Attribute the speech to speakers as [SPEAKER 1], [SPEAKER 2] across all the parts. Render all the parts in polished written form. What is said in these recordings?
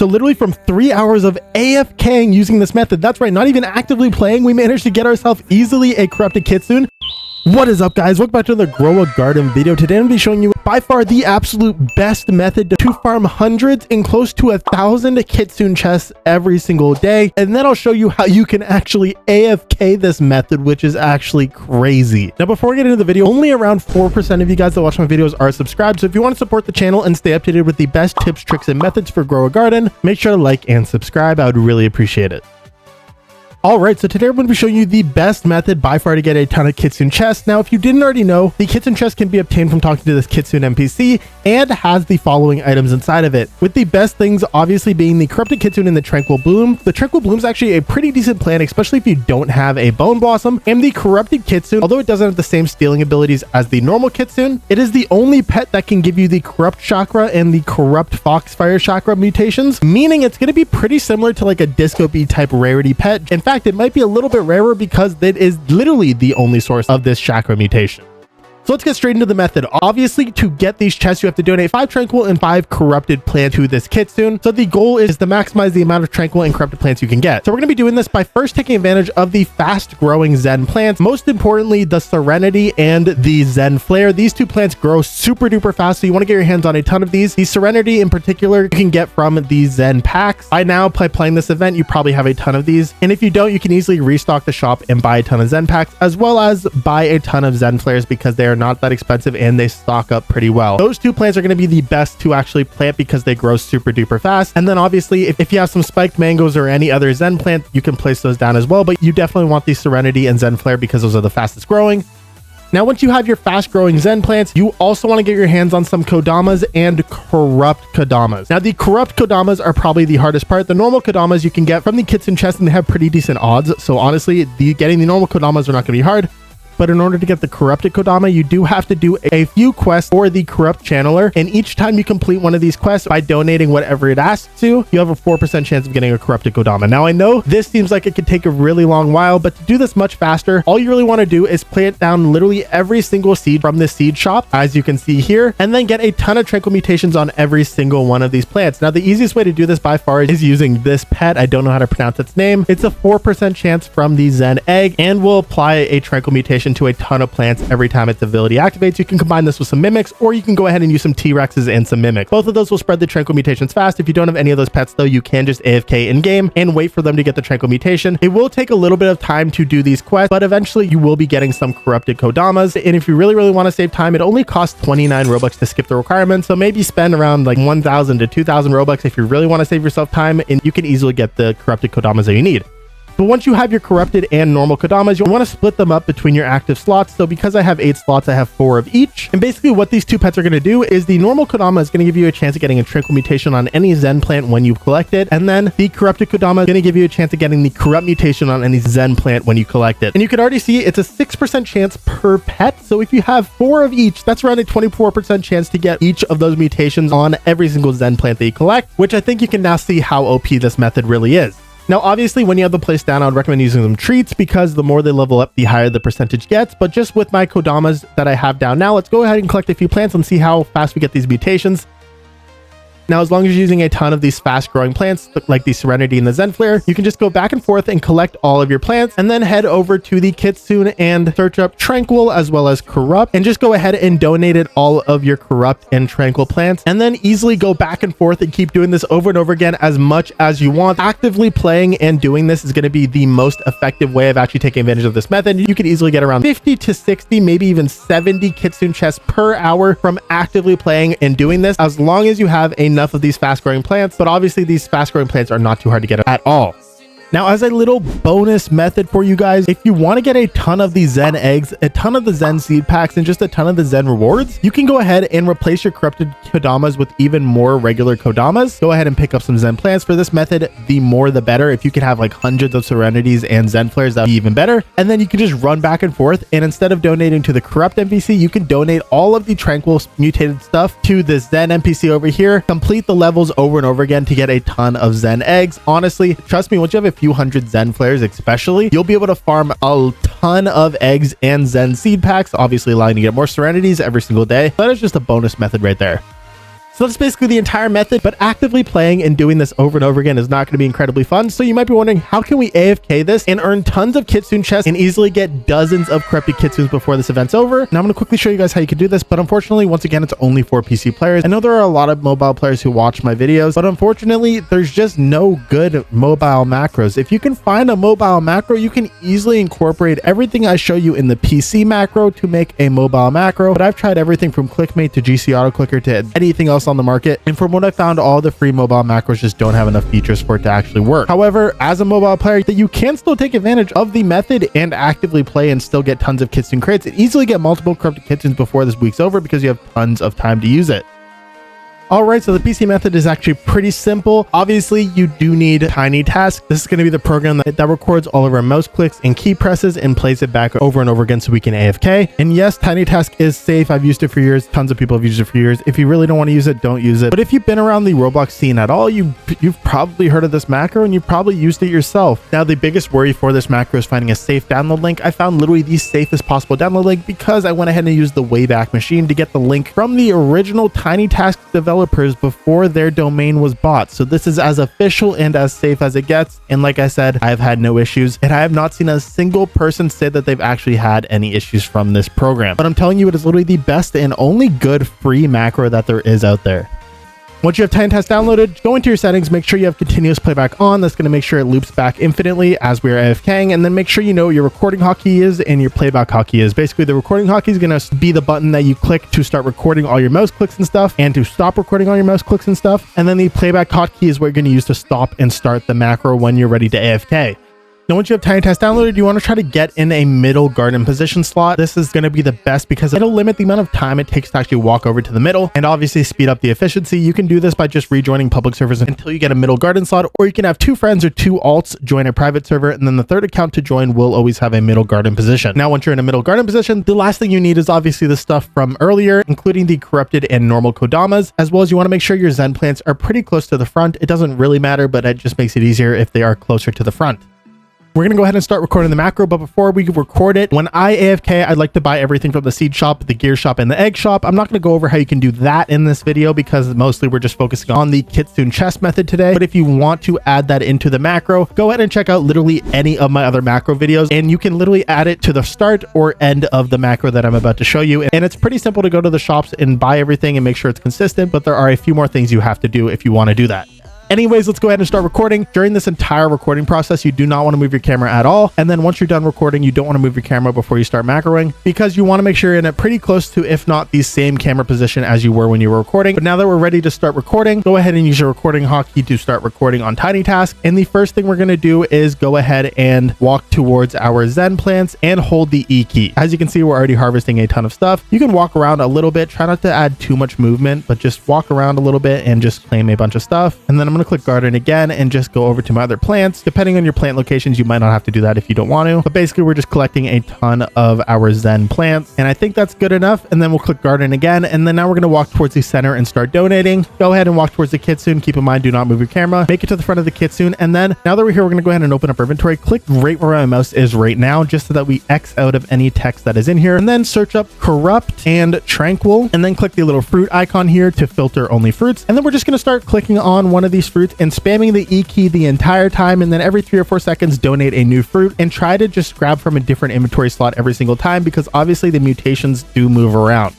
[SPEAKER 1] So literally from 3 hours of AFKing using this method, that's right, not even actively playing, we managed to get ourselves easily a corrupted Kitsune. What is up, guys? Welcome back to the Grow a Garden video. Today I'm going to be showing you by far the absolute best method to farm hundreds and close to 1,000 Kitsune chests every single day. And then I'll show you how you can actually AFK this method, which is actually crazy. Now, before we get into the video, only around 4% of you guys that watch my videos are subscribed. So if you want to support the channel and stay updated with the best tips, tricks, and methods for Grow a Garden, make sure to like and subscribe. I would really appreciate it. Alright, so today I'm going to be showing you the best method by far to get a ton of Kitsune chests. Now, if you didn't already know, the Kitsune chest can be obtained from talking to this Kitsune NPC and has the following items inside of it. With the best things obviously being the corrupted Kitsune and the Tranquil Bloom. The Tranquil Bloom is actually a pretty decent plant, especially if you don't have a Bone Blossom. And the corrupted Kitsune, although it doesn't have the same stealing abilities as the normal Kitsune, it is the only pet that can give you the corrupt chakra and the corrupt Foxfire chakra mutations, meaning it's going to be pretty similar to like a Disco Bee type rarity pet. In fact, it might be a little bit rarer because it is literally the only source of this chakra mutation. So let's get straight into the method. Obviously, to get these chests, you have to donate 5 tranquil and 5 corrupted plants to this Kitsune. So the goal is to maximize the amount of tranquil and corrupted plants you can get. So we're going to be doing this by first taking advantage of the fast growing Zen plants. Most importantly, the Serenity and the Zen Flare. These two plants grow super duper fast, so you want to get your hands on a ton of these. The Serenity in particular, you can get from the Zen packs. By now, by playing this event, you probably have a ton of these. And if you don't, you can easily restock the shop and buy a ton of Zen packs, as well as buy a ton of Zen Flares because they are not that expensive and they stock up pretty well. Those two plants are going to be the best to actually plant because they grow super duper fast. And then obviously, if you have some spiked mangoes or any other Zen plant, you can place those down as well. But you definitely want the Serenity and Zen Flare because those are the fastest growing. Now, once you have your fast growing Zen plants, you also want to get your hands on some Kodamas and corrupt Kodamas. Now, the corrupt Kodamas are probably the hardest part. The normal Kodamas you can get from the Kitsune chest and they have pretty decent odds. So honestly, getting the normal Kodamas are not going to be hard. But in order to get the corrupted Kodama, you do have to do a few quests for the corrupt channeler. And each time you complete one of these quests by donating whatever it asks to, you have a 4% chance of getting a corrupted Kodama. Now, I know this seems like it could take a really long while, but to do this much faster, all you really want to do is plant down literally every single seed from this seed shop, as you can see here, and then get a ton of tranquil mutations on every single one of these plants. Now, the easiest way to do this by far is using this pet. I don't know how to pronounce its name. It's a 4% chance from the Zen egg and will apply a tranquil mutation to a ton of plants every time its ability activates. You can combine this with some mimics, or you can go ahead and use some T-Rexes and some mimics. Both of those will spread the tranquil mutations fast. If you don't have any of those pets though, you can just AFK in game and wait for them to get the tranquil mutation. It will take a little bit of time to do these quests, but eventually you will be getting some corrupted Kodamas. And if you really want to save time, it only costs 29 Robux to skip the requirements. So maybe spend around like 1,000 to 2,000 Robux if you really want to save yourself time, and you can easily get the corrupted Kodamas that you need. But once you have your corrupted and normal Kodamas, you'll want to split them up between your active slots. So because I have 8 slots, I have 4 of each. And basically what these two pets are going to do is the normal Kodama is going to give you a chance of getting a tranquil mutation on any Zen plant when you collect it. And then the corrupted Kodama is going to give you a chance of getting the corrupt mutation on any Zen plant when you collect it. And you can already see it's a 6% chance per pet. So if you have 4 of each, that's around a 24% chance to get each of those mutations on every single Zen plant that you collect, which I think you can now see how OP this method really is. Now, obviously, when you have the place down, I would recommend using some treats because the more they level up, the higher the percentage gets. But just with my Kodamas that I have down now, let's go ahead and collect a few plants and see how fast we get these mutations. Now, as long as you're using a ton of these fast growing plants, like the Serenity and the Zen Flare, you can just go back and forth and collect all of your plants and then head over to the Kitsune and search up Tranquil as well as Corrupt and just go ahead and donate it all of your Corrupt and Tranquil plants and then easily go back and forth and keep doing this over and over again as much as you want. Actively playing and doing this is going to be the most effective way of actually taking advantage of this method. You can easily get around 50 to 60, maybe even 70 Kitsune chests per hour from actively playing and doing this, as long as you have enough of these fast growing plants. But obviously these fast growing plants are not too hard to get at all. Now, as a little bonus method for you guys, if you want to get a ton of these Zen eggs, a ton of the Zen seed packs, and just a ton of the Zen rewards, you can go ahead and replace your corrupted Kodamas with even more regular Kodamas. Go ahead and pick up some Zen plants. For this method, the more the better. If you could have like hundreds of Serenities and Zen Flares, that would be even better. And then you can just run back and forth. And instead of donating to the corrupt NPC, you can donate all of the tranquil mutated stuff to the Zen NPC over here. Complete the levels over and over again to get a ton of Zen eggs. Honestly, trust me, once you have a few hundred Zen Flares especially, you'll be able to farm a ton of eggs and Zen seed packs, obviously allowing you to get more Serenities every single day. That is just a bonus method right there. So that's basically the entire method, but actively playing and doing this over and over again is not going to be incredibly fun. So you might be wondering, how can we AFK this and earn tons of Kitsune chests and easily get dozens of corrupted Kitsunes before this event's over? Now I'm going to quickly show you guys how you can do this, but unfortunately, once again, it's only for PC players. I know there are a lot of mobile players who watch my videos, but unfortunately, there's just no good mobile macros. If you can find a mobile macro, you can easily incorporate everything I show you in the PC macro to make a mobile macro, but I've tried everything from ClickMate to GC Auto Clicker to anything else on the market, and from what I found, all the free mobile macros just don't have enough features for it to actually work. However, as a mobile player, that you can still take advantage of the method and actively play and still get tons of Kitsune crates and easily get multiple corrupted Kitsunes before this week's over because you have tons of time to use it. All right, so the PC method is actually pretty simple. Obviously, you do need TinyTask. This is going to be the program that records all of our mouse clicks and key presses and plays it back over and over again so we can AFK. And yes, TinyTask is safe. I've used it for years. Tons of people have used it for years. If you really don't want to use it, don't use it. But if you've been around the Roblox scene at all, you've probably heard of this macro and you've probably used it yourself. Now, the biggest worry for this macro is finding a safe download link. I found literally the safest possible download link because I went ahead and used the Wayback Machine to get the link from the original TinyTask developers before their domain was bought. So this is as official and as safe as it gets. And like I said, I've had no issues and I have not seen a single person say that they've actually had any issues from this program. But I'm telling you, it is literally the best and only good free macro that there is out there. Once you have TinyTask downloaded, go into your settings, make sure you have continuous playback on. That's going to make sure it loops back infinitely as we are AFKing, and then make sure you know what your recording hotkey is and your playback hotkey is. Basically, the recording hotkey is going to be the button that you click to start recording all your mouse clicks and stuff, and to stop recording all your mouse clicks and stuff. And then the playback hotkey is what you're going to use to stop and start the macro when you're ready to AFK. Now, once you have TinyTask downloaded, you want to try to get in a middle garden position slot. This is going to be the best because it'll limit the amount of time it takes to actually walk over to the middle and obviously speed up the efficiency. You can do this by just rejoining public servers until you get a middle garden slot, or you can have 2 friends or 2 alts join a private server, and then the third account to join will always have a middle garden position. Now, once you're in a middle garden position, the last thing you need is obviously the stuff from earlier, including the corrupted and normal Kodamas, as well as you want to make sure your Zen plants are pretty close to the front. It doesn't really matter, but it just makes it easier if they are closer to the front. We're going to go ahead and start recording the macro, but before we record it, when I AFK, I'd like to buy everything from the seed shop, the gear shop, and the egg shop. I'm not going to go over how you can do that in this video because mostly we're just focusing on the Kitsune Chest method today. But if you want to add that into the macro, go ahead and check out literally any of my other macro videos, and you can literally add it to the start or end of the macro that I'm about to show you. And it's pretty simple to go to the shops and buy everything and make sure it's consistent, but there are a few more things you have to do if you want to do that. Anyways, let's go ahead and start recording. During this entire recording process, you do not want to move your camera at all. And then once you're done recording, you don't want to move your camera before you start macroing because you want to make sure you're in a pretty close to, if not the same camera position as you were when you were recording. But now that we're ready to start recording, go ahead and use your recording hotkey to start recording on TinyTask. And the first thing we're going to do is go ahead and walk towards our Zen plants and hold the E key. As you can see, we're already harvesting a ton of stuff. You can walk around a little bit, try not to add too much movement, but just walk around a little bit and just claim a bunch of stuff. And then I'm going to click garden again and just go over to my other plants. Depending on your plant locations, you might not have to do that if you don't want to, but basically we're just collecting a ton of our Zen plants, and I think that's good enough. And then we'll click garden again, and then now we're going to walk towards the center and start donating. Go ahead and walk towards the Kitsune. Keep in mind, do not move your camera. Make it to the front of the Kitsune, and then now that we're here, we're going to go ahead and open up our inventory. Click right where my mouse is right now, just so that we X out of any text that is in here, and then search up corrupt and tranquil, and then click the little fruit icon here to filter only fruits. And then we're just going to start clicking on one of these fruits and spamming the E key the entire time, and then every 3 or 4 seconds donate a new fruit, and try to just grab from a different inventory slot every single time because obviously the mutations do move around.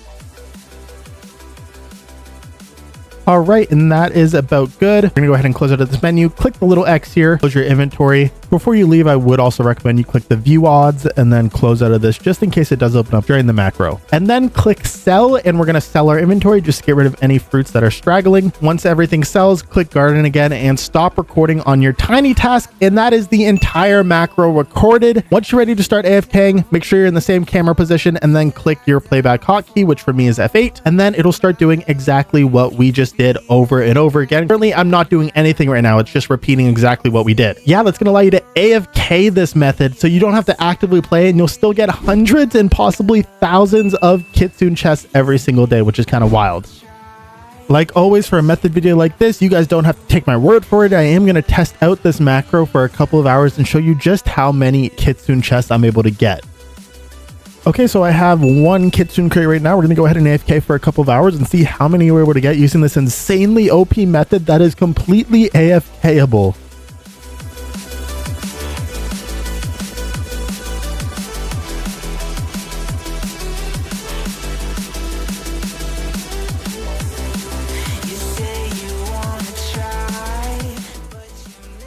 [SPEAKER 1] All right, and that is about good. We're gonna go ahead and close out of this menu. Click the little X here, close your inventory. Before you leave, I would also recommend you click the view odds and then close out of this just in case it does open up during the macro. And then click sell, and we're gonna sell our inventory just to get rid of any fruits that are straggling. Once everything sells, click garden again and stop recording on your TinyTask, and that is the entire macro recorded. Once you're ready to start AFKing, make sure you're in the same camera position and then click your playback hotkey, which for me is F8, and then it'll start doing exactly what we just did over and over again. Currently, I'm not doing anything right now. It's just repeating exactly what we did. Yeah, that's gonna allow you to AFK this method, so you don't have to actively play, and you'll still get hundreds and possibly thousands of Kitsune chests every single day, which is kind of wild. Like always, for a method video like this, you guys don't have to take my word for it. I am going to test out this macro for a couple of hours and show you just how many Kitsune chests I'm able to get. Okay, so I have one Kitsune crate right now. We're going to go ahead and AFK for a couple of hours and see how many we're able to get using this insanely OP method that is completely AFK-able.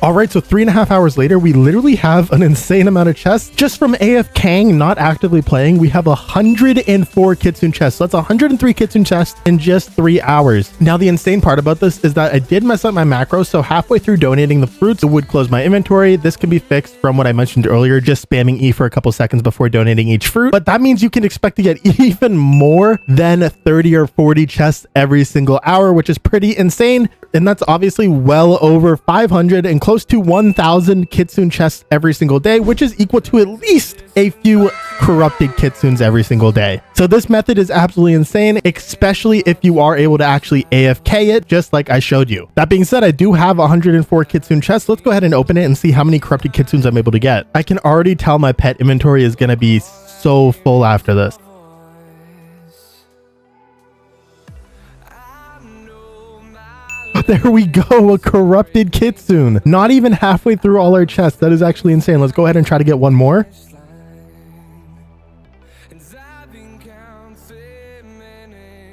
[SPEAKER 1] All right, so 3.5 hours later, we literally have an insane amount of chests just from AFKing, not actively playing. We have 104 Kitsune chests. So that's 103 Kitsune chests in just 3 hours. Now, the insane part about this is that I did mess up my macros. So halfway through donating the fruits, it would close my inventory. This can be fixed from what I mentioned earlier, just spamming E for a couple seconds before donating each fruit. But that means you can expect to get even more than 30 or 40 chests every single hour, which is pretty insane. And that's obviously well over 500 and close to 1,000 Kitsune chests every single day, which is equal to at least a few corrupted Kitsunes every single day. So this method is absolutely insane, especially if you are able to actually AFK it, just like I showed you. That being said, I do have 104 Kitsune chests. Let's go ahead and open it and see how many corrupted Kitsunes I'm able to get. I can already tell my pet inventory is going to be so full after this. There we go, a corrupted Kitsune. Not even halfway through all our chests. That is actually insane. Let's go ahead and try to get one more.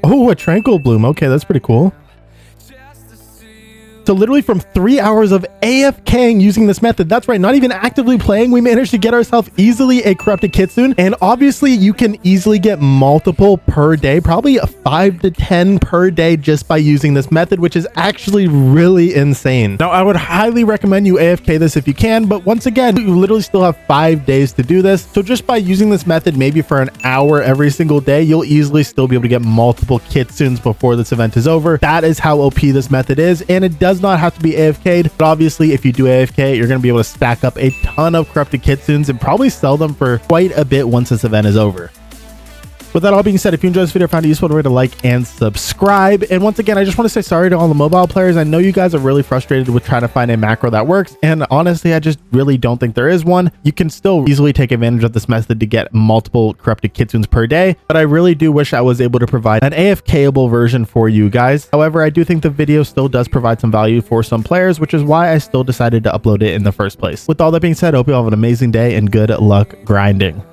[SPEAKER 1] Oh, a Tranquil Bloom. Okay, that's pretty cool. So literally from 3 hours of AFKing using this method, that's right, not even actively playing, we managed to get ourselves easily a corrupted Kitsune. And obviously you can easily get multiple per day, probably 5 to 10 per day just by using this method, which is actually really insane. Now, I would highly recommend you AFK this if you can, but once again, you literally still have 5 days to do this. So just by using this method, maybe for an hour every single day, you'll easily still be able to get multiple Kitsunes before this event is over. That is how OP this method is, and it does not have to be AFK'd, but obviously if you do AFK, you're going to be able to stack up a ton of corrupted Kitsunes and probably sell them for quite a bit once this event is over. With that all being said, if you enjoyed this video, found it useful, don't forget to like and subscribe. And once again, I just want to say sorry to all the mobile players. I know you guys are really frustrated with trying to find a macro that works. And honestly, I just really don't think there is one. You can still easily take advantage of this method to get multiple corrupted Kitsunes per day. But I really do wish I was able to provide an AFK-able version for you guys. However, I do think the video still does provide some value for some players, which is why I still decided to upload it in the first place. With all that being said, I hope you all have an amazing day and good luck grinding.